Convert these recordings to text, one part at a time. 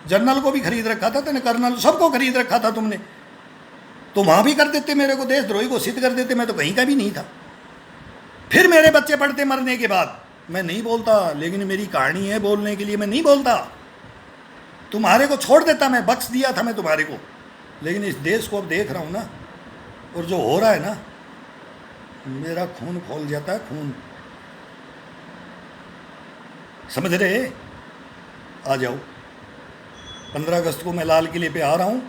General को भी खरीद रखा था तेने, कर्नल सबको खरीद रखा था तुमने। तो वहाँ भी कर देते, मेरे को देशद्रोही घोषित कर देते, मैं तो कहीं का भी नहीं था। फिर मेरे बच्चे पढ़ते मरने के बाद, मैं नहीं बोलता, लेकिन मेरी कहानी है बोलने के लिए, मैं नहीं बोलता। तुम्हारे को छोड़ देता, मैं बख्श दिया था मैं तुम्हारे को, लेकिन इस देश को अब देख रहा हूँ ना, और जो हो रहा है ना, मेरा खून खौल जाता है, खून। समझ रहे? आ जाओ। 15 अगस्त को मैं लाल किले पे आ रहा हूँ,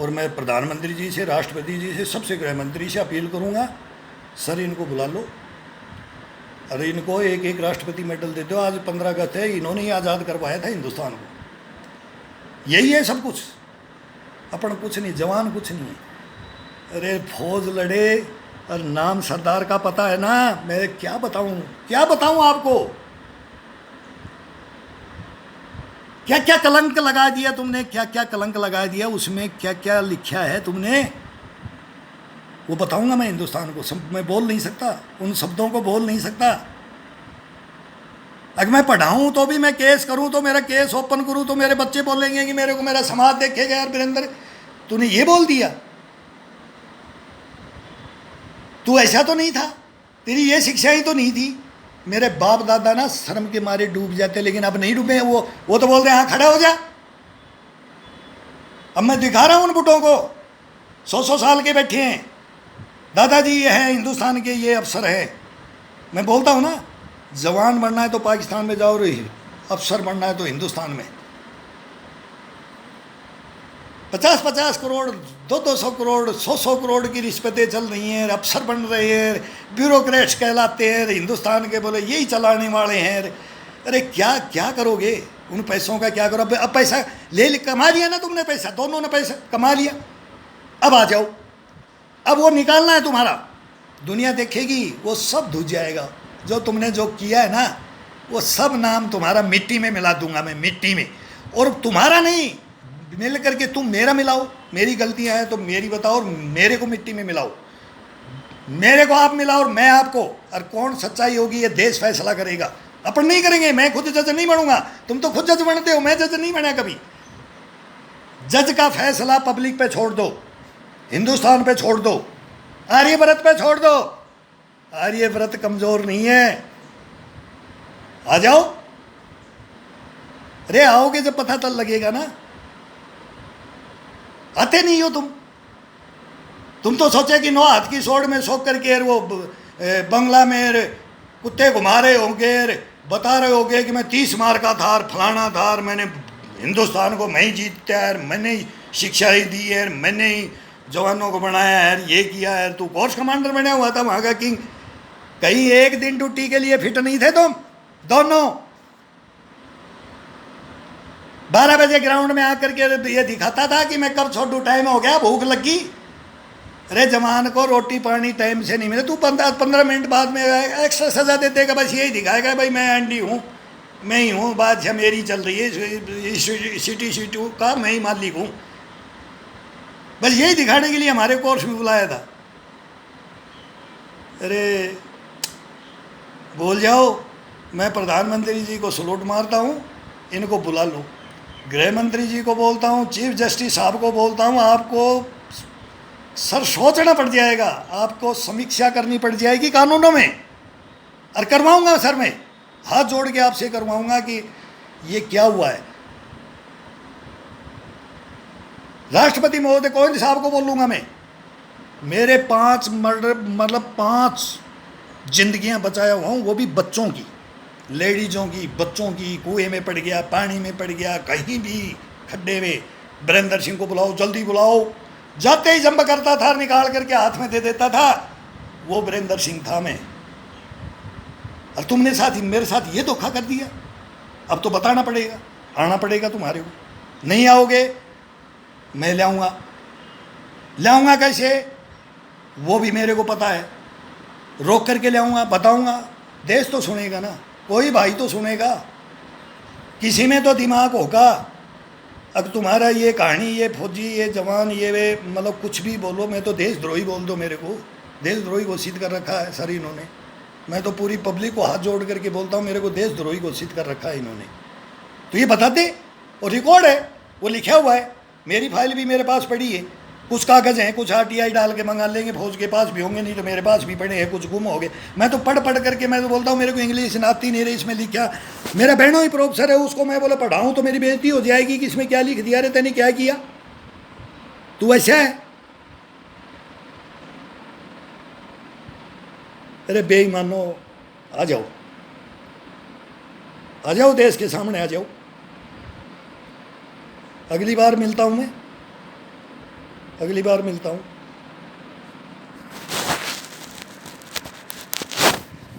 और मैं प्रधानमंत्री जी से, राष्ट्रपति जी से, सबसे गृह मंत्री से अपील करूँगा, सर इनको बुला लो, अरे इनको एक एक राष्ट्रपति मेडल दे दो। आज 15 अगस्त है, इन्होंने ही आज़ाद करवाया था हिंदुस्तान को। यही है सब कुछ, अपन कुछ नहीं, जवान कुछ नहीं है। अरे फौज लड़े और नाम सरदार का पता है ना, मैं क्या बताऊं आपको, क्या क्या कलंक लगा दिया तुमने, क्या क्या कलंक लगा दिया, उसमें क्या क्या लिखा है तुमने, वो बताऊंगा मैं हिंदुस्तान को। मैं बोल नहीं सकता, उन शब्दों को बोल नहीं सकता। अगर मैं पढ़ाऊं तो भी, मैं केस करूं तो, मेरा केस ओपन करूं तो मेरे बच्चे बोलेंगे कि मेरे को मेरा समाज देखेगा, यार वीरेंद्र तूने ये बोल दिया, तू ऐसा तो नहीं था, तेरी ये शिक्षाएं तो नहीं थी। मेरे बाप दादा ना शर्म के मारे डूब जाते, लेकिन अब नहीं डूबे। वो तो बोलते हैं हाँ खड़ा हो जा। अब मैं दिखा रहा हूं उन बुढ़ों को, 100 साल के बैठे हैं, दादाजी ये हैं हिंदुस्तान के, ये अफसर है। मैं बोलता हूँ ना, जवान बनना है तो पाकिस्तान में जाओ रही, अफसर बनना है तो हिंदुस्तान में। 50-50 करोड़, 200 करोड़, 100 करोड़ की रिश्वतें चल रही हैं, अफसर बन रहे हैं, ब्यूरोक्रेट्स कहलाते हैं, हिंदुस्तान के बोले यही चलाने वाले हैं। अरे क्या क्या करोगे उन पैसों का, क्या करो? अब पैसा कमा लिया ना तुमने, पैसा दोनों ने पैसा कमा लिया, अब आ जाओ, अब वो निकालना है तुम्हारा। दुनिया देखेगी, वो सब धुज जाएगा जो तुमने जो किया है ना, वो सब नाम तुम्हारा मिट्टी में मिला दूंगा मैं, मिट्टी में। और तुम्हारा नहीं, मिल करके तुम मेरा मिलाओ, मेरी गलतियां हैं तो मेरी बताओ, और मेरे को मिट्टी में मिलाओ, मेरे को आप मिलाओ और मैं आपको। और कौन सच्चाई होगी ये देश फैसला करेगा, अपन नहीं करेंगे। मैं खुद जज नहीं बनूंगा, तुम तो खुद जज बनते हो, मैं जज नहीं बना कभी। जज का फैसला पब्लिक पे छोड़ दो, हिंदुस्तान पे छोड़ दो, आर्यव्रत पे छोड़ दो। आर्यव्रत कमजोर नहीं है, आ जाओ। अरे आओगे जब पता तब लगेगा ना, आते नहीं हो तुम तो सोचे कि 9 हाथ की सोड़ में सो करके वो बंगला में कुत्ते घुमा रहे होंगे, बता रहे होंगे कि मैं 30 मार का था, फलाना था, मैंने हिंदुस्तान को मैं ही जीतता है, मैंने ही शिक्षा ही दी है, मैंने ही जवानों को बनाया है, ये किया है। तू कोर्स कमांडर बना हुआ था वहाँ का किंग, कहीं एक दिन ड्यूटी के लिए फिट नहीं थे तुम दोनों। 12 बजे ग्राउंड में आकर के ये दिखाता था कि मैं कब छोड़ू, टाइम हो गया, भूख लगी। अरे जवान को रोटी पानी टाइम से नहीं मिले, तू 15 मिनट बाद में एक्स्ट्रा सजा दे देगा, बस यही दिखाएगा भाई मैं एंडी हूँ, मैं ही हूँ, बादशाह मेरी चल रही है, सिटी का मैं ही मालिक हूँ। बस यही दिखाने के लिए हमारे कोर्स में बुलाया था। अरे बोल जाओ, मैं प्रधानमंत्री जी को सलूट मारता हूँ, इनको बुला लो। गृह मंत्री जी को बोलता हूँ, चीफ जस्टिस साहब को बोलता हूँ, आपको सर सोचना पड़ जाएगा, आपको समीक्षा करनी पड़ जाएगी कानूनों में। और करवाऊंगा सर, मैं हाथ जोड़ के आपसे करवाऊंगा कि ये क्या हुआ है। राष्ट्रपति महोदय कोविंद साहब को बोलूँगा मैं, मेरे 5 मर्डर, मतलब 5 जिंदगियां बचाया हुआ हूँ, वो भी बच्चों की, लेडीजों की, बच्चों की। कुएं में पड़ गया, पानी में पड़ गया, कहीं भी खड्डे में। वीरेंद्र सिंह को बुलाओ, जल्दी बुलाओ। जाते ही जंप करता था, निकाल करके हाथ में दे देता था, वो वीरेंद्र सिंह था मैं। और तुमने मेरे साथ ये धोखा कर दिया। अब तो बताना पड़ेगा, आना पड़ेगा तुम्हारे को। नहीं आओगे, मैं लाऊंगा कैसे वो भी मेरे को पता है, रोक करके लाऊंगा, बताऊंगा। देश तो सुनेगा ना, कोई भाई तो सुनेगा, किसी में तो दिमाग होगा। अब तुम्हारा ये कहानी, ये फौजी, ये जवान, ये वे, मतलब कुछ भी बोलो, मैं तो देशद्रोही बोल दो, मेरे को देशद्रोही घोषित कर रखा है सर इन्होंने। मैं तो पूरी पब्लिक को हाथ जोड़ करके बोलता हूँ, मेरे को देशद्रोही घोषित कर रखा है इन्होंने। तो ये बताते, और रिकॉर्ड है। वो लिखा हुआ है, मेरी फाइल भी मेरे पास पड़ी है, कुछ कागज़ हैं, कुछ RTI डाल के मंगा लेंगे, फौज के पास भी होंगे, नहीं तो मेरे पास भी पड़े हैं, कुछ गुम हो गए। मैं तो पढ़ पढ़ करके मैं तो बोलता हूँ मेरे को इंग्लिश आती नहीं रही, इसमें लिखा, मेरा बहनों ही प्रोफेसर है, उसको मैं बोला पढ़ाऊँ तो मेरी बेइज्जती हो जाएगी कि इसमें क्या लिख दिया, अरे तेने क्या किया, तू ऐसा है। अरे बेईमानो, आ जाओ, आ जाओ, देश के सामने आ जाओ। अगली बार मिलता हूँ मैं, अगली बार मिलता हूँ।